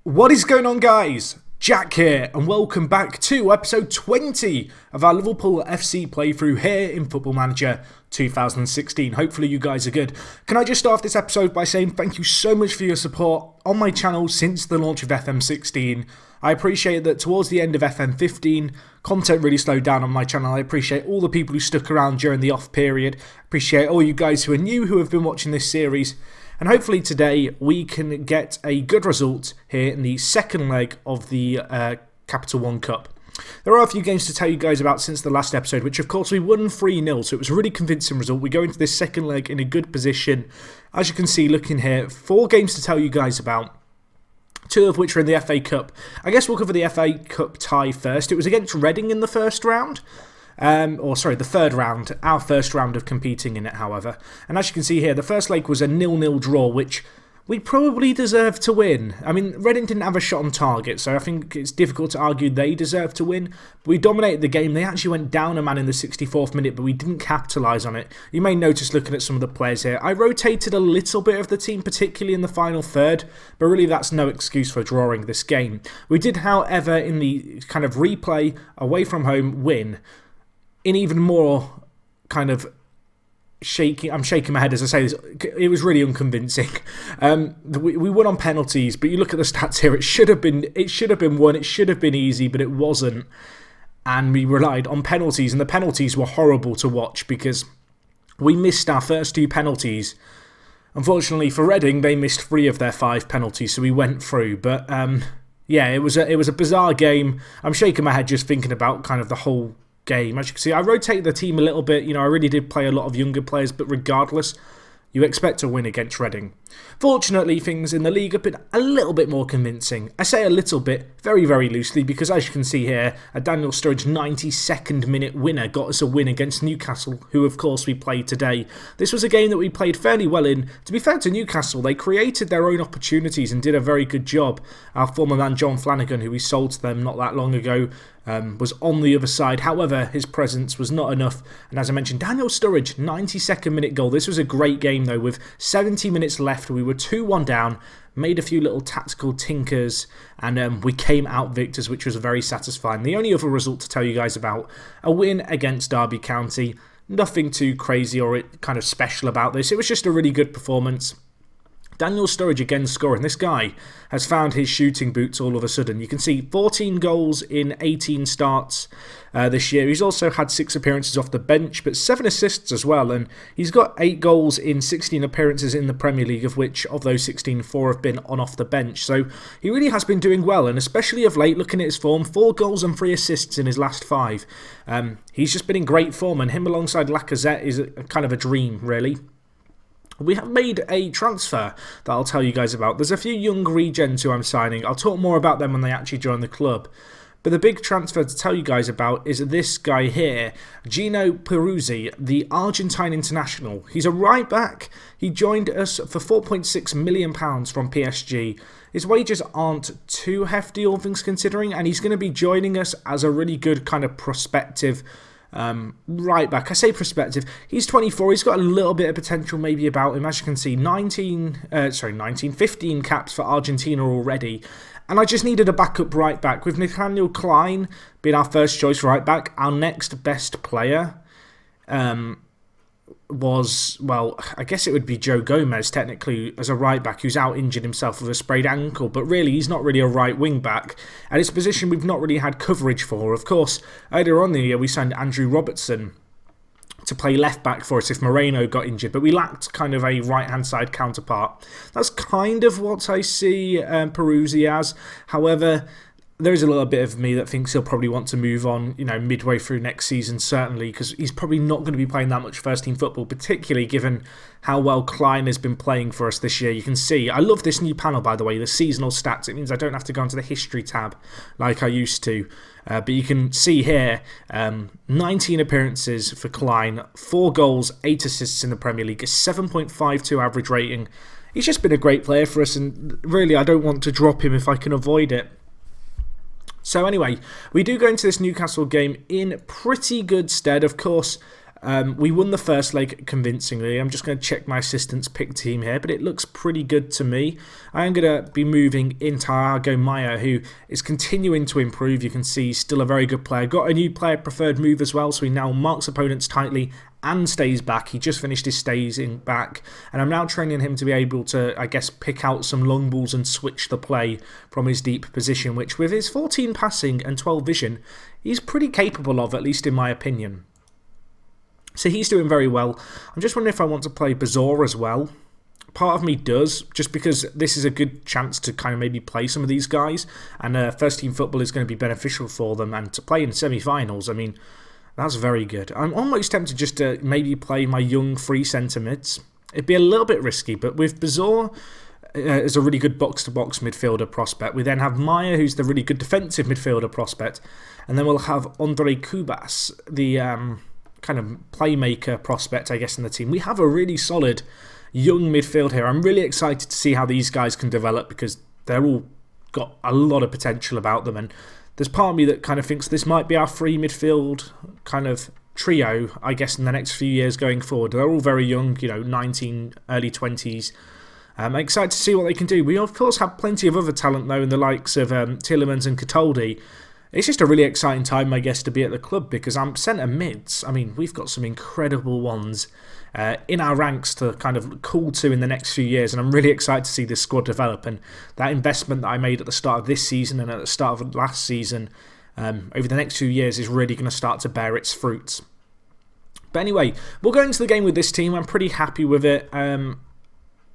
What is going on, guys? Jack here, and welcome back to episode 20 of our Liverpool FC playthrough here in Football Manager 2016. Hopefully you guys are good. Can I just start off this episode by saying thank you so much for your support on my channel since the launch of FM16. I appreciate that towards the end of FM15, content really slowed down on my channel. I appreciate all the people who stuck around during the off period. Appreciate all you guys who are new who have been watching this series. And hopefully today we can get a good result here in the second leg of the Capital One Cup. There are a few games to tell you guys about since the last episode, which of course we won 3-0, so it was a really convincing result. We go into this second leg in a good position. As you can see, looking here, 4 games to tell you guys about, 2 of which are in the FA Cup. I guess we'll cover the FA Cup tie first. It was against Reading in the first round. The third round, our first round of competing in it, however. And as you can see here, the first leg was a 0-0 draw, which we probably deserved to win. I mean, Reading didn't have a shot on target, so I think it's difficult to argue they deserved to win. But we dominated the game. They actually went down a man in the 64th minute, but we didn't capitalise on it. You may notice looking at some of the players here, I rotated a little bit of the team, particularly in the final third, but really that's no excuse for drawing this game. We did, however, in the kind of replay, away from home, win in even more kind of shaking. I'm shaking my head as I say this. It was really unconvincing. We won on penalties, but you look at the stats here. It should have been won. It should have been easy, but it wasn't. And we relied on penalties, and the penalties were horrible to watch because we missed our first 2 penalties. Unfortunately for Reading, they missed 3 of their 5 penalties, so we went through. But yeah, it was a bizarre game. I'm shaking my head just thinking about kind of the whole game. As you can see, I rotated the team a little bit. You know, I really did play a lot of younger players, but regardless, you expect to win against Reading. Fortunately, things in the league have been a little bit more convincing. I say a little bit, very, very loosely, because as you can see here, a Daniel Sturridge 92nd minute winner got us a win against Newcastle, who of course we played today. This was a game that we played fairly well in. To be fair to Newcastle, they created their own opportunities and did a very good job. Our former man John Flanagan, who we sold to them not that long ago, was on the other side. However, his presence was not enough. And as I mentioned, Daniel Sturridge, 92nd minute goal. This was a great game though. With 70 minutes left, we were 2-1 down, made a few little tactical tinkers, and we came out victors, which was very satisfying. The only other result to tell you guys about, a win against Derby County. Nothing too crazy or kind of special about this. It was just a really good performance. Daniel Sturridge again scoring. This guy has found his shooting boots all of a sudden. You can see 14 goals in 18 starts this year. He's also had 6 appearances off the bench, but 7 assists as well. And he's got 8 goals in 16 appearances in the Premier League, of which of those 16, 4 have been on off the bench. So he really has been doing well. And especially of late, looking at his form, 4 goals and 3 assists in his last 5. He's just been in great form, and him alongside Lacazette is kind of a dream, really. We have made a transfer that I'll tell you guys about. There's a few young regens who I'm signing. I'll talk more about them when they actually join the club. But the big transfer to tell you guys about is this guy here, Gino Peruzzi, the Argentine international. He's a right back. He joined us for £4.6 million from PSG. His wages aren't too hefty, all things considering, and he's going to be joining us as a really good kind of prospective right back. I say prospective. He's 24. He's got a little bit of potential maybe about him. As you can see, 15 caps for Argentina already. And I just needed a backup right back. With Nathaniel Klein being our first choice right back, our next best player was, well, I guess it would be Joe Gomez technically as a right back who's out injured himself with a sprained ankle, but really he's not really a right wing back, and it's a position we've not really had coverage for. Of course, earlier on in the year we signed Andrew Robertson to play left back for us if Moreno got injured, but we lacked kind of a right hand side counterpart. That's kind of what I see Peruzzi as. However, there's a little bit of me that thinks he'll probably want to move on, you know, midway through next season, certainly, because he's probably not going to be playing that much first-team football, particularly given how well Klein has been playing for us this year. You can see, I love this new panel, by the way, the seasonal stats. It means I don't have to go into the history tab like I used to. But you can see here, 19 appearances for Klein, 4 goals, 8 assists in the Premier League, a 7.52 average rating. He's just been a great player for us, and really I don't want to drop him if I can avoid it. So anyway, we do go into this Newcastle game in pretty good stead. Of course, We won the first leg convincingly. I'm just going to check my assistant's pick team here, but it looks pretty good to me. I am going to be moving in Thiago Maia, who is continuing to improve. You can see he's still a very good player. Got a new player preferred move as well, so he now marks opponents tightly and stays back. He just finished his stays in back, and I'm now training him to be able to, I guess, pick out some long balls and switch the play from his deep position, which with his 14 passing and 12 vision, he's pretty capable of, at least in my opinion. So he's doing very well. I'm just wondering if I want to play Bazaar as well. Part of me does, just because this is a good chance to kind of maybe play some of these guys, and first team football is going to be beneficial for them, and to play in semi-finals, I mean, that's very good. I'm almost tempted just to maybe play my young free centre mids. It'd be a little bit risky, but with Bazaar as a really good box-to-box midfielder prospect, we then have Maya, who's the really good defensive midfielder prospect, and then we'll have Andrei Kubas, the kind of playmaker prospect, I guess, in the team. We have a really solid young midfield here. I'm really excited to see how these guys can develop, because they're all got a lot of potential about them, and there's part of me that kind of thinks this might be our free midfield kind of trio, I guess, in the next few years going forward. They're all very young, 19, early 20s. I'm excited to see what they can do. We, of course, have plenty of other talent, though, in the likes of Tielemans and Cataldi. It's just a really exciting time, I guess, to be at the club, because I'm centre mids. I mean, we've got some incredible ones in our ranks to kind of call to in the next few years, and I'm really excited to see this squad develop, and that investment that I made at the start of this season and at the start of last season over the next few years is really going to start to bear its fruits. But anyway, we'll go into the game with this team. I'm pretty happy with it.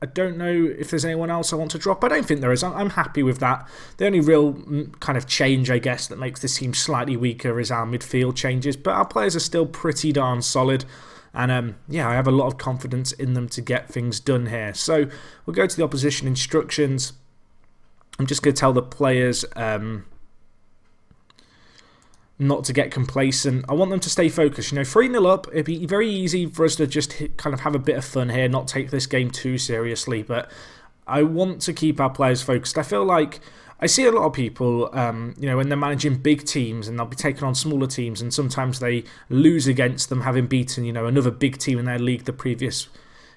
I don't know if there's anyone else I want to drop. I don't think there is. I'm happy with that. The only real kind of change, I guess, that makes this team slightly weaker is our midfield changes, but our players are still pretty darn solid. And yeah, I have a lot of confidence in them to get things done here. So we'll go to the opposition instructions. I'm just going to tell the players not to get complacent. I want them to stay focused. 3-0 up, it'd be very easy for us to just kind of have a bit of fun here, not take this game too seriously. But I want to keep our players focused. I feel like I see a lot of people, when they're managing big teams, and they'll be taking on smaller teams, and sometimes they lose against them, having beaten, another big team in their league the previous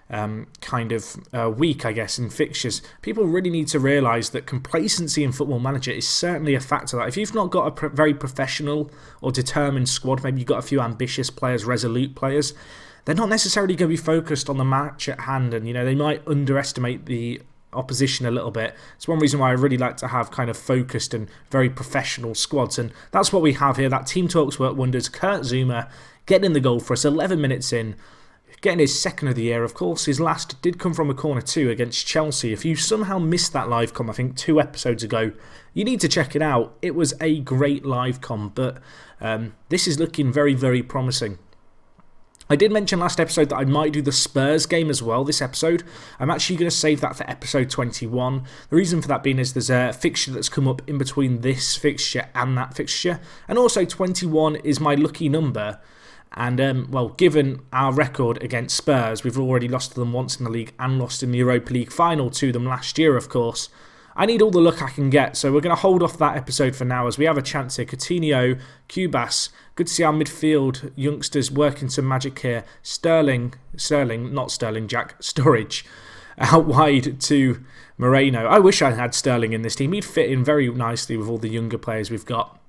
week, I guess, in fixtures. People really need to realise that complacency in Football Manager is certainly a factor. That if you've not got a very professional or determined squad, maybe you've got a few ambitious players, resolute players, they're not necessarily going to be focused on the match at hand, and they might underestimate the opposition a little bit. It's one reason why I really like to have kind of focused and very professional squads, and that's what we have here. That team talks work wonders. Kurt Zuma getting the goal for us 11 minutes in, getting his second of the year. Of course, his last did come from a corner too against Chelsea. If you somehow missed that live com, I think 2 episodes ago, you need to check it out. It was a great live com, but this is looking very, very promising. I did mention last episode that I might do the Spurs game as well this episode. I'm actually going to save that for episode 21. The reason for that being is there's a fixture that's come up in between this fixture and that fixture. And also 21 is my lucky number. And, given our record against Spurs, we've already lost to them once in the league and lost in the Europa League final to them last year, of course. I need all the luck I can get, so we're going to hold off that episode for now as we have a chance here. Coutinho, Kubas, good to see our midfield youngsters working some magic here. Sturridge, out wide to Moreno. I wish I had Sterling in this team. He'd fit in very nicely with all the younger players we've got.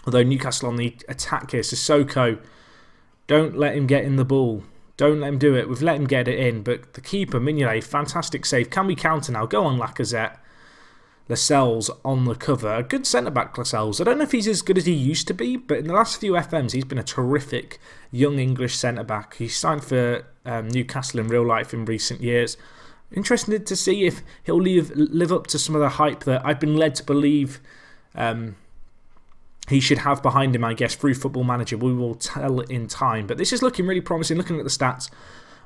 Although Newcastle on the attack here, Sissoko, don't let him get in the ball. Don't let him do it. We've let him get it in, but the keeper, Mignolet, fantastic save. Can we counter now? Go on, Lacazette. Lascelles on the cover. A good centre-back, Lascelles. I don't know if he's as good as he used to be, but in the last few FMs, he's been a terrific young English centre-back. He's signed for Newcastle in real life in recent years. Interested to see if he'll live up to some of the hype that I've been led to believe he should have behind him, I guess, through Football Manager. We will tell in time. But this is looking really promising. Looking at the stats,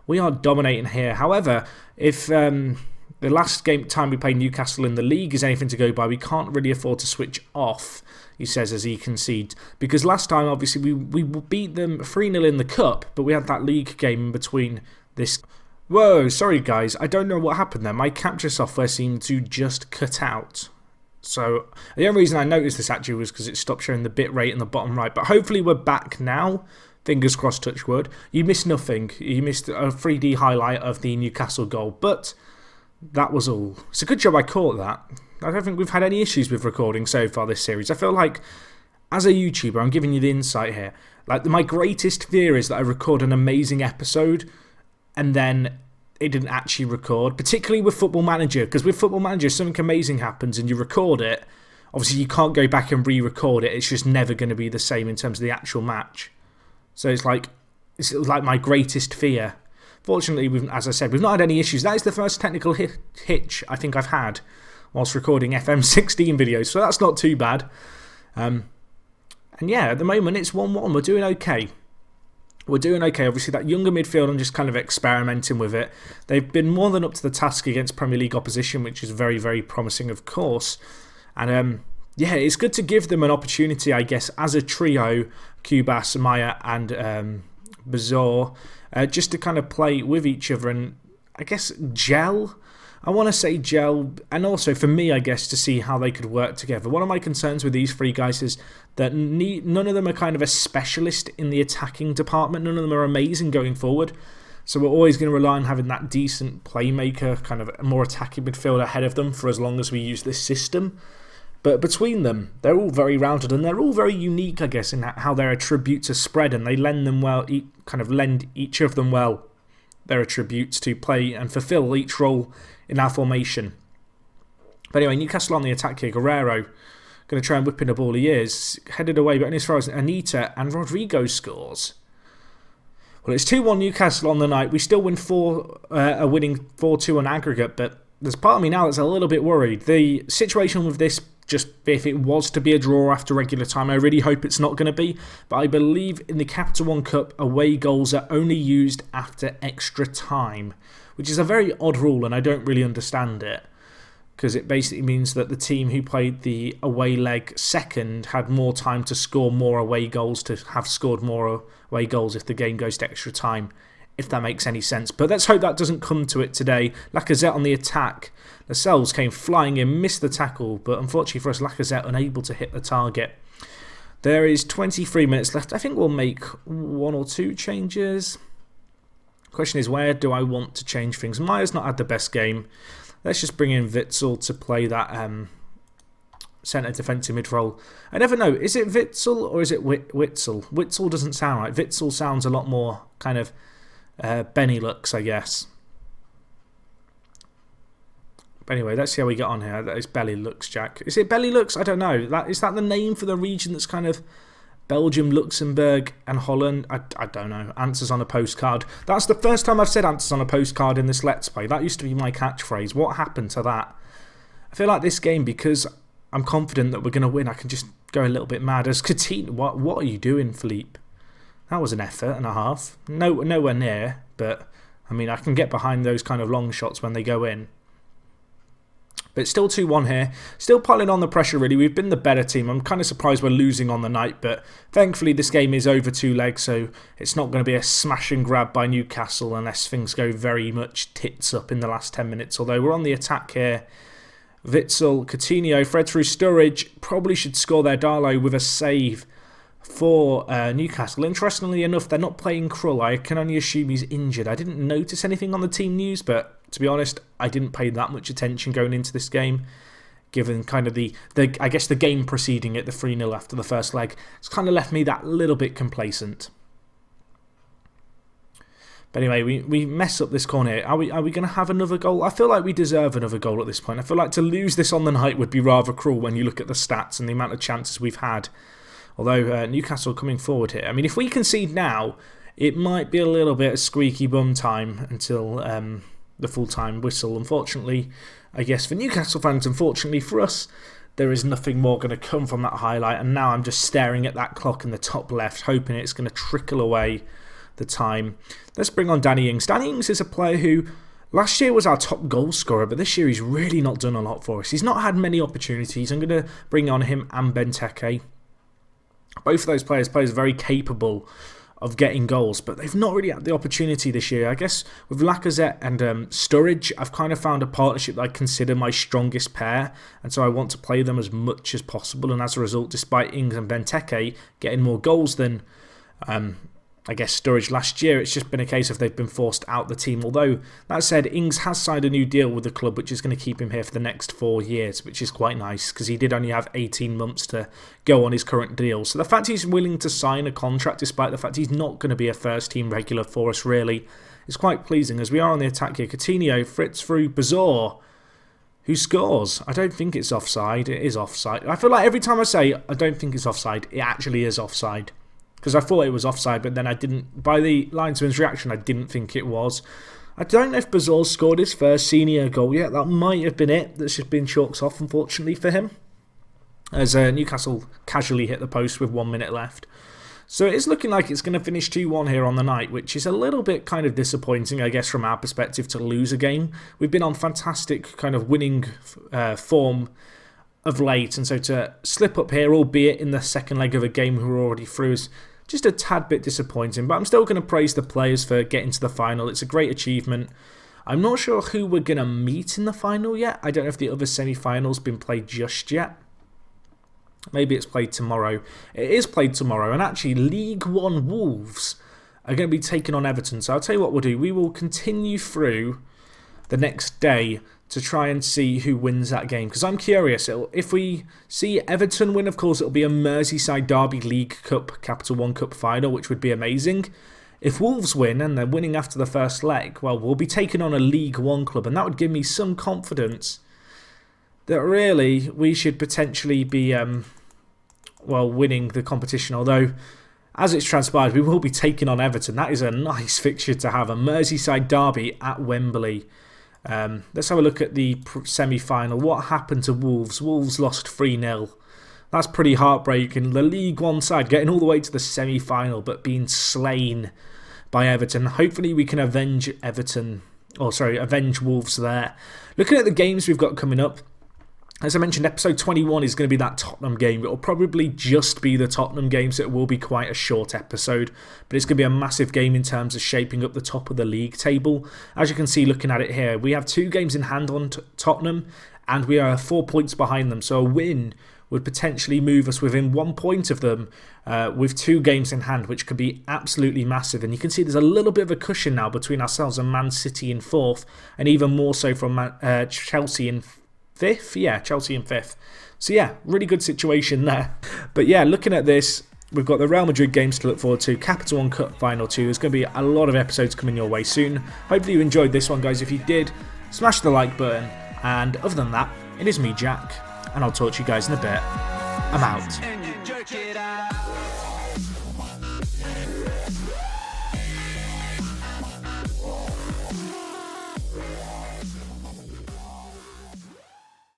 we are dominating here. However, if the last time we played Newcastle in the league is anything to go by, we can't really afford to switch off, he says as he concedes. Because last time, obviously, we beat them 3-0 in the Cup, but we had that league game in between this. Whoa, sorry guys, I don't know what happened there. My capture software seemed to just cut out. So the only reason I noticed this actually was because it stopped showing the bit rate in the bottom right. But hopefully we're back now. Fingers crossed, touch wood. You missed nothing. You missed a 3D highlight of the Newcastle goal, but that was all. It's a good job I caught that. I don't think we've had any issues with recording so far this series. I feel like, as a YouTuber, I'm giving you the insight here. Like, my greatest fear is that I record an amazing episode and then it didn't actually record, particularly with Football Manager, because with Football Manager, something amazing happens and you record it. Obviously, you can't go back and re-record it. It's just never going to be the same in terms of the actual match. So it's like my greatest fear. Fortunately, as I said, we've not had any issues. That is the first technical hitch I think I've had whilst recording FM16 videos, so that's not too bad. And yeah, at the moment it's 1-1. We're doing okay. We're doing okay. Obviously, that younger midfield, I'm just kind of experimenting with it. They've been more than up to the task against Premier League opposition, which is very, very promising, of course. And yeah, it's good to give them an opportunity, I guess, as a trio, Kubas, Maya and Bazaar, just to kind of play with each other and, I guess, gel. I want to say gel, and also for me, I guess, to see how they could work together. One of my concerns with these three guys is that none of them are kind of a specialist in the attacking department. None of them are amazing going forward. So we're always going to rely on having that decent playmaker, kind of a more attacking midfielder ahead of them for as long as we use this system. But between them, they're all very rounded and they're all very unique, I guess, in how their attributes are spread, and they lend them well, kind of lend each of them well their attributes to play and fulfill each role in our formation. But anyway, Newcastle on the attack here. Guerrero going to try and whip in a ball. He is headed away, but as far as Anita and Rodrigo scores. Well, it's 2-1 Newcastle on the night. We still win winning 4-2 on aggregate, but there's part of me now that's a little bit worried. The situation with this, just if it was to be a draw after regular time, I really hope it's not going to be. But I believe in the Capital One Cup, away goals are only used after extra time, which is a very odd rule, and I don't really understand it. Because it basically means that the team who played the away leg second had more time to score more away goals, to have scored more away goals if the game goes to extra time, if that makes any sense. But let's hope that doesn't come to it today. Lacazette on the attack. Lascelles came flying in, missed the tackle, but unfortunately for us, Lacazette unable to hit the target. There is 23 minutes left. I think we'll make 1 or 2 changes. Question is, where do I want to change things? Maya's not had the best game. Let's just bring in Witsel to play that centre defensive mid role. I never know, is it Witsel or is it Witsel? Witsel doesn't sound right. Witsel sounds a lot more kind of Benelux, I guess. But anyway, let's see how we get on here. That is Bellylux, Jack. Is it Bellylux? I don't know. Is that the name for the region that's kind of Belgium, Luxembourg and Holland? I don't know. Answers on a postcard. That's the first time I've said answers on a postcard in this Let's Play. That used to be my catchphrase. What happened to that? I feel like this game, because I'm confident that we're going to win, I can just go a little bit mad. As Coutinho, what are you doing, Philippe? That was an effort and a half. Nowhere near, but I mean, I can get behind those kind of long shots when they go in. But still 2-1 here. Still piling on the pressure, really. We've been the better team. I'm kind of surprised we're losing on the night, but thankfully this game is over 2 legs, so it's not going to be a smash and grab by Newcastle unless things go very much tits up in the last 10 minutes. Although we're on the attack here. Witsel, Coutinho, Fred through Sturridge. Probably should score their Darlow with a save for Newcastle. Interestingly enough, they're not playing Krull. I can only assume he's injured. I didn't notice anything on the team news, but to be honest, I didn't pay that much attention going into this game, given kind of the I guess the game preceding it, the 3-0 after the first leg. It's kind of left me that little bit complacent. But anyway, we mess up this corner. Are we going to have another goal? I feel like we deserve another goal at this point. I feel like to lose this on the night would be rather cruel when you look at the stats and the amount of chances we've had. Although Newcastle coming forward here. I mean, if we concede now, it might be a little bit of squeaky bum time until the full-time whistle. Unfortunately, I guess for Newcastle fans, unfortunately for us, there is nothing more going to come from that highlight. And now I'm just staring at that clock in the top left, hoping it's going to trickle away the time. Let's bring on Danny Ings. Danny Ings is a player who last year was our top goal scorer, but this year he's really not done a lot for us. He's not had many opportunities. I'm going to bring on him and Benteke. Both of those players very capable of getting goals, but they've not really had the opportunity this year. I guess with Lacazette and Sturridge, I've kind of found a partnership that I consider my strongest pair, and so I want to play them as much as possible. And as a result, despite Ings and Benteke getting more goals than I guess, Sturridge last year. It's just been a case of they've been forced out the team. Although, that said, Ings has signed a new deal with the club, which is going to keep him here for the next 4 years, which is quite nice, because he did only have 18 months to go on his current deal. So the fact he's willing to sign a contract, despite the fact he's not going to be a first-team regular for us, really, is quite pleasing, as we are on the attack here. Coutinho, Fritz through Bazaar, who scores. I don't think it's offside. It is offside. I feel like every time I say I don't think it's offside, it actually is offside. Because I thought it was offside, but then I didn't. By the linesman's reaction, I didn't think it was. I don't know if Bazaar scored his first senior goal yet. That might have been it. That's just been chalked off, unfortunately, for him. As Newcastle casually hit the post with 1 minute left. So it is looking like it's going to finish 2-1 here on the night, which is a little bit kind of disappointing, I guess, from our perspective, to lose a game. We've been on fantastic kind of winning form of late, and so to slip up here, albeit in the second leg of a game we were already through, is just a tad bit disappointing. But I'm still going to praise the players for getting to the final. It's a great achievement. I'm not sure who we're going to meet in the final yet. I don't know if the other semi-final's been played just yet. Maybe it's played tomorrow. It is played tomorrow, and actually League One Wolves are going to be taking on Everton. So I'll tell you what we'll do. We will continue through the next day to try and see who wins that game, because I'm curious. If we see Everton win, of course, it'll be a Merseyside Derby League Cup, Capital One Cup final, which would be amazing. If Wolves win, and they're winning after the first leg, well, we'll be taking on a League One club, and that would give me some confidence that really we should potentially be, winning the competition. Although, as it's transpired, we will be taking on Everton. That is a nice fixture to have, a Merseyside derby at Wembley. Let's have a look at the semi-final. What happened to Wolves? Wolves lost 3-0. That's pretty heartbreaking. The League One side getting all the way to the semi-final, but being slain by Everton. Hopefully we can avenge Wolves there. Looking at the games we've got coming up, as I mentioned, episode 21 is going to be that Tottenham game. It will probably just be the Tottenham game, so it will be quite a short episode. But it's going to be a massive game in terms of shaping up the top of the league table. As you can see looking at it here, we have 2 games in hand on Tottenham, and we are 4 points behind them. So a win would potentially move us within 1 point of them with 2 games in hand, which could be absolutely massive. And you can see there's a little bit of a cushion now between ourselves and Man City in 4th, and even more so from Chelsea in 5th? Yeah, Chelsea in 5th. So yeah, really good situation there. But yeah, looking at this, we've got the Real Madrid games to look forward to, Capital One Cup Final 2. There's going to be a lot of episodes coming your way soon. Hopefully you enjoyed this one, guys. If you did, smash the like button. And other than that, it is me, Jack, and I'll talk to you guys in a bit. I'm out.